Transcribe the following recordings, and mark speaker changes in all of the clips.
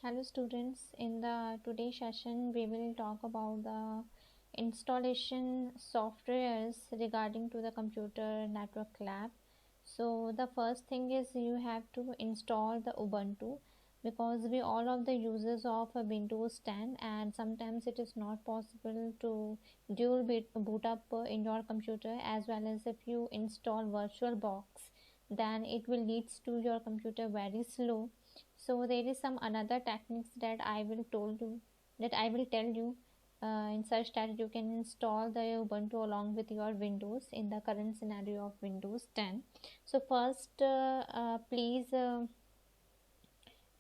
Speaker 1: Hello students, in the today's session we will talk about the installation softwares regarding to the computer network lab. So the first thing is you have to install the Ubuntu because we all of the users of a Windows 10 and sometimes it is not possible to boot up in your computer, as well as if you install VirtualBox then it will leads to your computer very slow. So there is some another techniques that I will tell you in such that you can install the Ubuntu along with your Windows in the current scenario of Windows 10. So first, please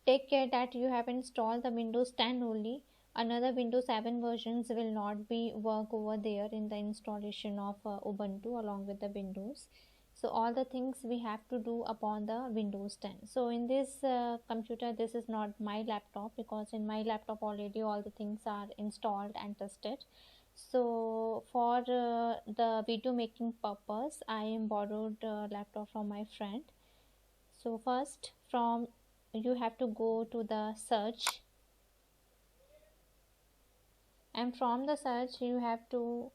Speaker 1: take care that you have installed the Windows 10 only. Another Windows 7 versions will not be work over there in the installation of Ubuntu along with the Windows. So all the things we have to do upon the Windows 10. So in this computer, this is not my laptop because in my laptop already all the things are installed and tested. So for the video making purpose, I am borrowed laptop from my friend. So first from you have to go to the search, and from the search you have to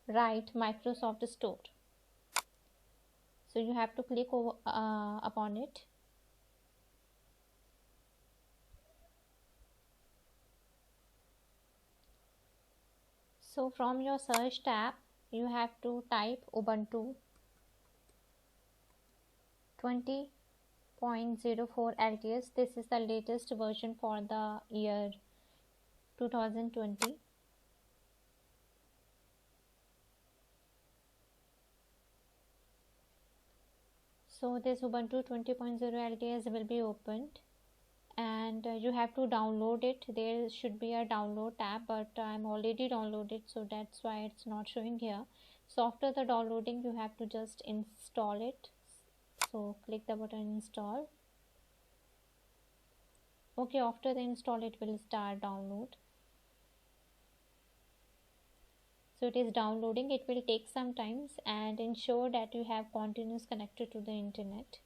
Speaker 1: write Microsoft Store. So you have to click over upon it. So from your search tab you have to type Ubuntu 20.04 LTS. This is the latest version for the year 2020. So this Ubuntu 20.0 LTS will be opened, and you have to download it. There should be a download tab, but I'm already downloaded, so that's why it's not showing here. So after the downloading you have to just install it. So click the button install. Okay, after the install it will start download. So it is downloading. It will take some time, and ensure that you have continuous connected to the internet.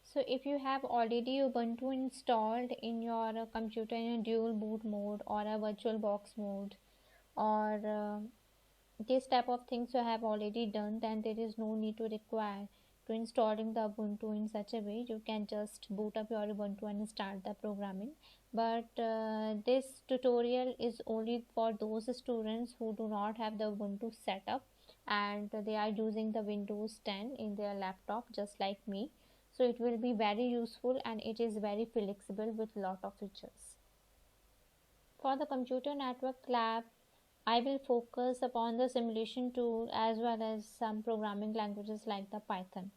Speaker 1: So if you have already Ubuntu installed in your computer in a dual boot mode or a VirtualBox mode, or this type of things you have already done, then there is no need to require to installing the Ubuntu in such a way. You can just boot up your Ubuntu and start the programming. But this tutorial is only for those students who do not have the Ubuntu setup and they are using the Windows 10 in their laptop just like me. So it will be very useful and it is very flexible with lot of features. For the computer network lab, I will focus upon the simulation tool as well as some programming languages like the Python.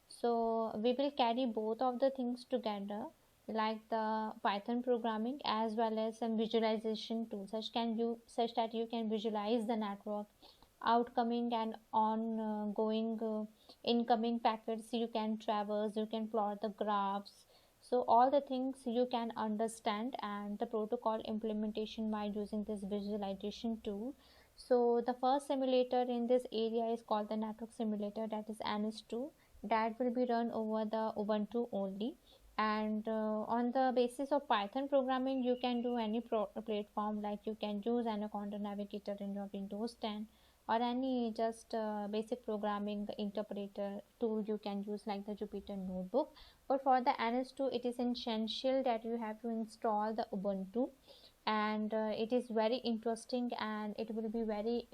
Speaker 1: So we will carry both of the things together, like the Python programming as well as some visualization tools such that you can visualize the network outcoming and ongoing incoming packets. You can traverse, you can plot the graphs, so all the things you can understand, and the protocol implementation by using this visualization tool. So the first simulator in this area is called the network simulator, that is NS2, that will be run over the Ubuntu only. And on the basis of Python programming, you can do any platform, like you can use Anaconda Navigator in your Windows 10, or any just basic programming interpreter tool you can use like the Jupyter Notebook. But for the NS2, it is essential that you have to install the Ubuntu, and it is very interesting and it will be very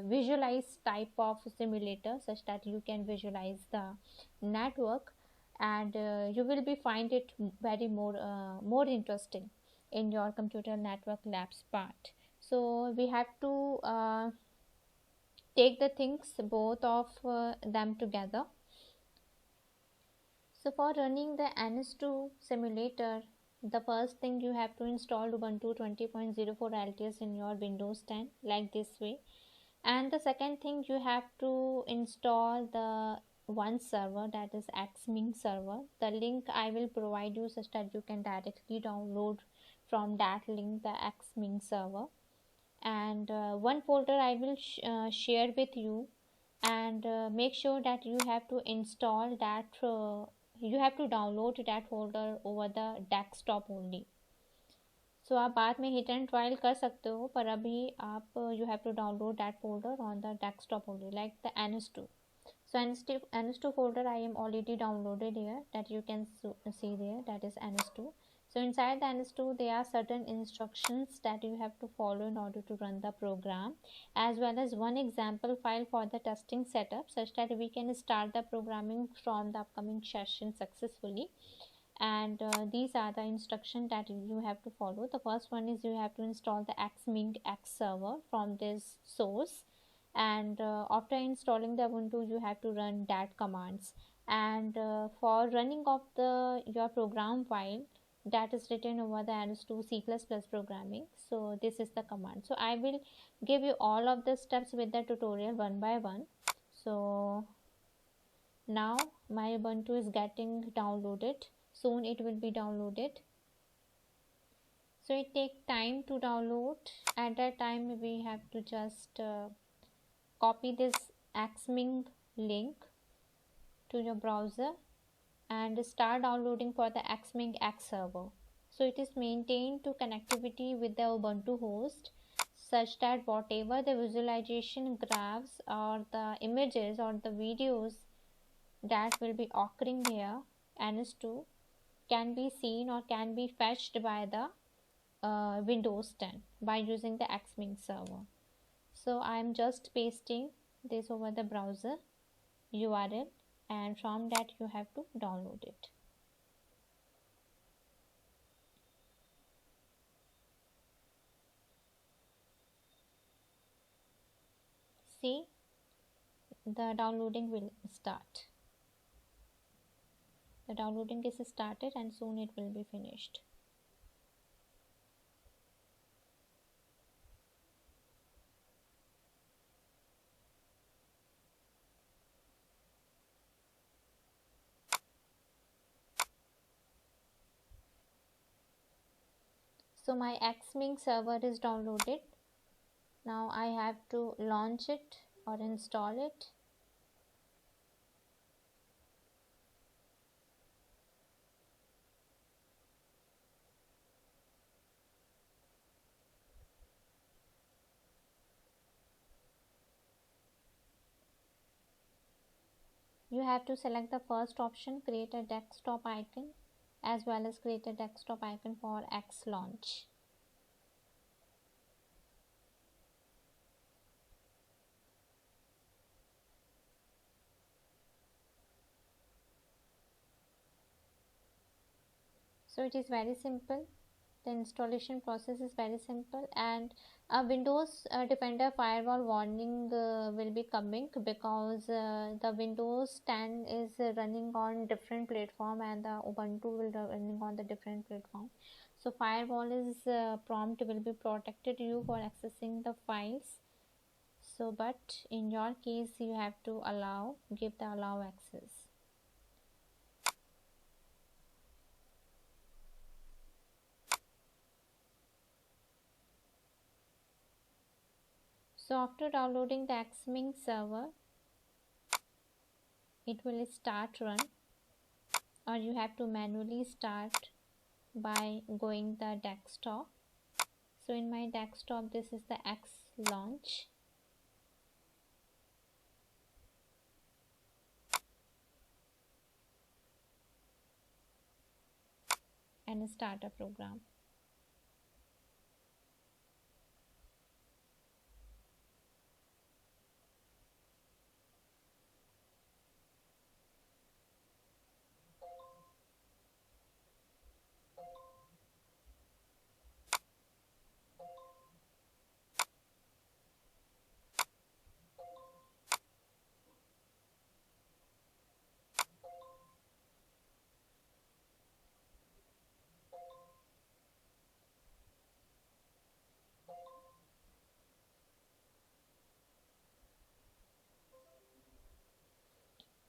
Speaker 1: visualized type of simulator, such that you can visualize the network, and you will be find it very more interesting in your computer network labs part. So we have to take the things both of them together. So for running the NS2 simulator, the first thing you have to install Ubuntu 20.04 LTS in your Windows 10 like this way. And the second thing, you have to install the one server, that is Xming server. The link I will provide you such that you can directly download from that link the Xming server. And one folder I will share with you, and make sure that you have to install that you have to download that folder over the desktop only. So आप बाद में hit and trial कर सकते हो, पर अभी आप you have to download that folder on the desktop only, like the ns2. So ns2 folder I am already downloaded here, that you can see there, that is ns2. So inside the ns2 there are certain instructions that you have to follow in order to run the program, as well as one example file for the testing setup, such that we can start the programming from the upcoming session successfully. And these are the instructions that you have to follow. The first one is you have to install the xming x server from this source, and after installing the ubuntu you have to run that commands. And for running of the your program file that is written over the ns2 c++ programming, so this is the command. So I will give you all of the steps with the tutorial one by one. So now my ubuntu is getting downloaded, soon it will be downloaded. So it takes time to download. At that time we have to just copy this xming link to your browser and start downloading for the xming x server. So it is maintained to connectivity with the ubuntu host, such that whatever the visualization graphs or the images or the videos that will be occurring here, ns2 can be seen or can be fetched by the Windows 10 by using the xming server. So I am just pasting this over the browser URL, and from that you have to download it. See, the downloading will start. The downloading is started and soon it will be finished. So my xming server is downloaded. Now I have to launch it or install it. You have to select the first option, create a desktop icon, as well as create a desktop icon for X launch. So it is very simple. The installation process is very simple, and a Windows Defender firewall warning will be coming, because the Windows 10 is running on different platform and the Ubuntu will be running on the different platform. So firewall is prompt will be protected you for accessing the files. So but in your case you have to give the allow access. So after downloading the xming server, it will start run, or you have to manually start by going the desktop. So in my desktop this is the X launch. And start a program.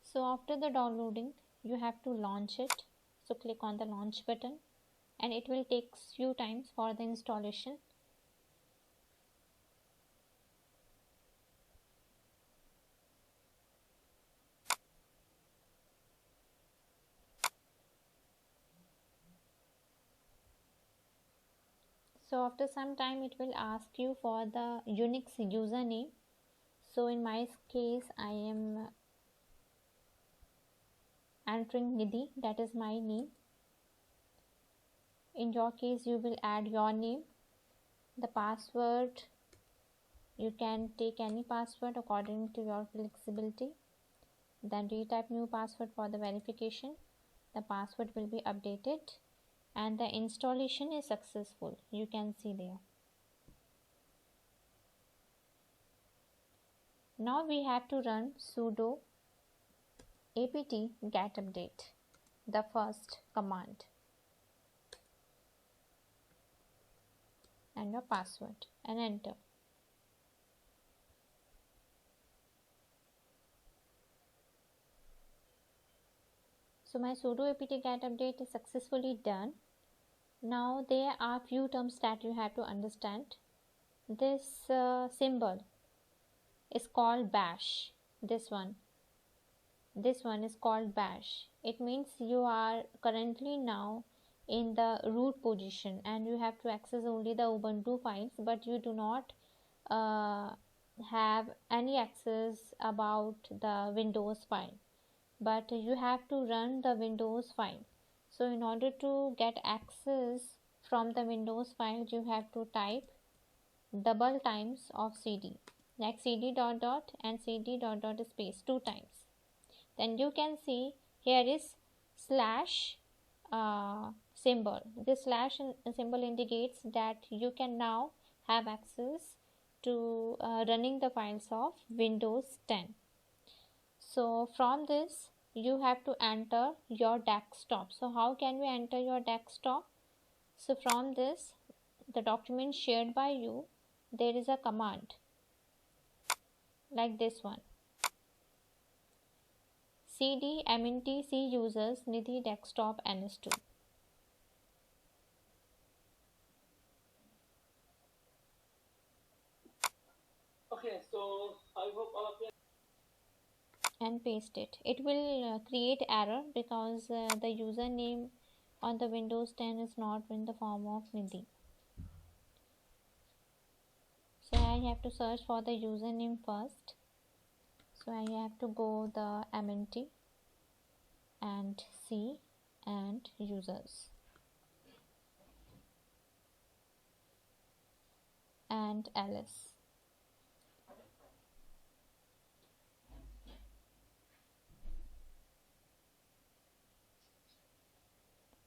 Speaker 1: So after the downloading, you have to launch it. So click on the launch button, and it will take few times for the installation. So after some time it will ask you for the Unix username. So in my case I am entering Nidhi, that is my name. In your case you will add your name. The password, you can take any password according to your flexibility. Then retype new password for the verification. The password will be updated and the installation is successful. You can see there. Now we have to run sudo apt get update, the first command, and your password, and enter. So my sudo apt get update is successfully done. Now there are few terms that you have to understand. This symbol is called bash. This one is called bash. It means you are currently now in the root position and you have to access only the Ubuntu files, but you do not have any access about the Windows file, but you have to run the Windows file. So in order to get access from the Windows file, you have to type double times of cd, like cd dot dot and cd dot dot space 2 times. Then you can see here is slash symbol. This slash symbol indicates that you can now have access to running the files of Windows 10. So from this you have to enter your desktop. So how can we enter your desktop? So from this, the document shared by you, there is a command like this one: cd mnt c users Nidhi desktop ns2.
Speaker 2: Okay, so I hope all of you.
Speaker 1: And paste it. It will create error because the username on the Windows 10 is not in the form of Nidhi. So I have to search for the username first. So I have to go the mnt and c and users and ls.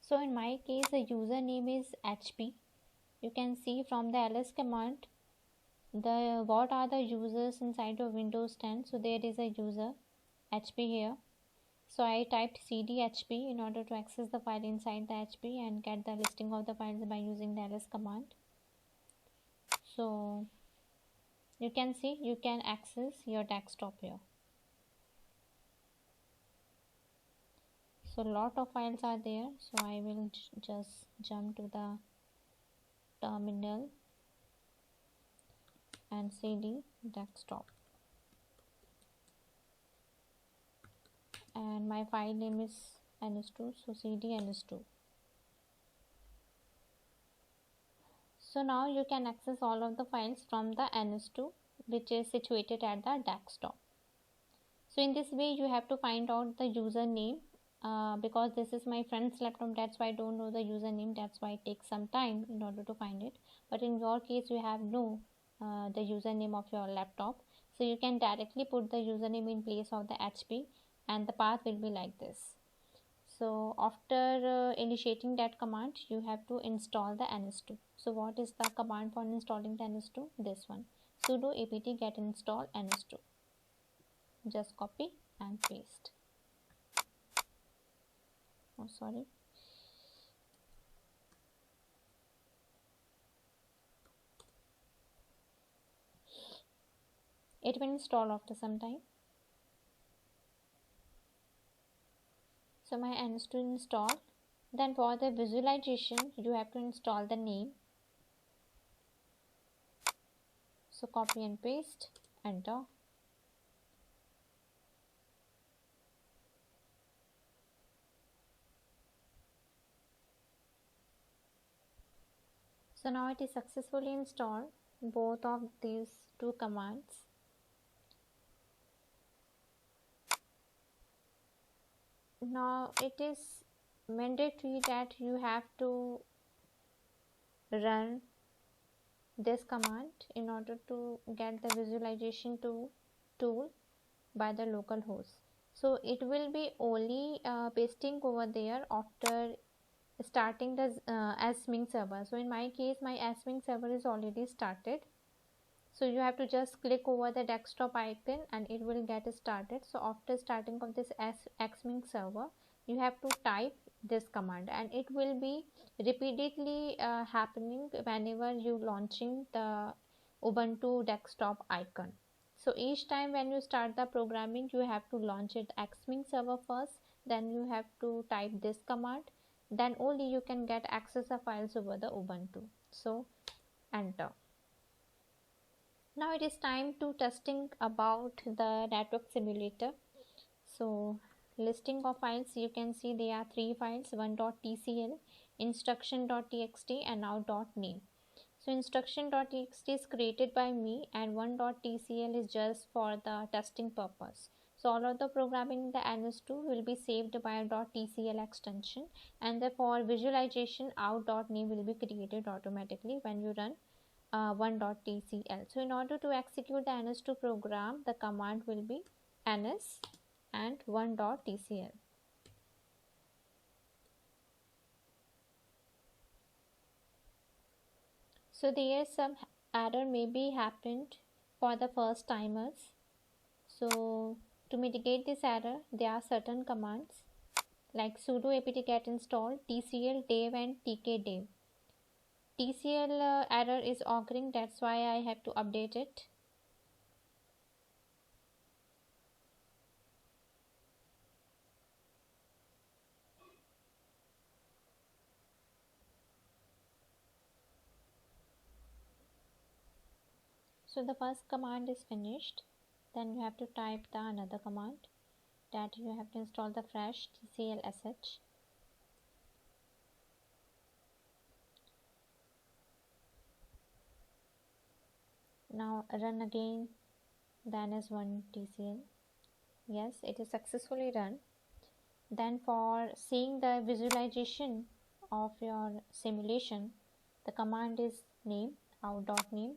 Speaker 1: So in my case the username is HP. You can see from the ls command the what are the users inside of Windows 10. So there is a user HP here. So I typed cd HP in order to access the file inside the HP and get the listing of the files by using the ls command. So you can see you can access your desktop here. So lot of files are there. So I will just jump to the terminal and cd desktop, and my file name is ns2, so cd ns2. So now you can access all of the files from the ns2 which is situated at the desktop. So in this way you have to find out the username because this is my friend's laptop, that's why I don't know the username, that's why it takes some time in order to find it. But in your case you have know the username of your laptop, so you can directly put the username in place of the HP and the path will be like this. So after initiating that command you have to install the ns2. So what is the command for installing the ns2? This one, sudo apt get install ns2. Just copy and paste. Oh sorry, it will install after some time. So my ns2 install. Then for the visualization you have to install the name. So copy and paste, enter. So now it is successfully installed, both of these two commands. Now it is mandatory that you have to run this command in order to get the visualization tool by the local host. So it will be only pasting over there after starting the Asming server. So in my case, my Asming server is already started. So you have to just click over the desktop icon and it will get started. So after starting of this Asming server, you have to type this command and it will be repeatedly happening whenever you launching the Ubuntu desktop icon. So each time when you start the programming, you have to launch it Xming server first, then you have to type this command, then only you can get access the files over the Ubuntu. So enter. Now it is time to testing about the network simulator. So listing of files, you can see there are 3 files, one.tcl, instruction.txt and now .name. So instruction.txt is created by me and one.tcl is just for the testing purpose. So all of the programming in the NS2 will be saved by a .tcl extension, and therefore visualization out.name will be created automatically when you run one.tcl. So in order to execute the NS2 program, the command will be ns and one.tcl. So there some error may be happened for the first timers. So to mitigate this error, there are certain commands like sudo apt-get install tcl dev and tkdev. TCL error is occurring, that's why I have to update it. So the first command is finished, then you have to type the another command that you have to install the fresh tcl-sh. Now run again the ns1.tcl. Yes, it is successfully run. Then for seeing the visualization of your simulation, the command is name out.name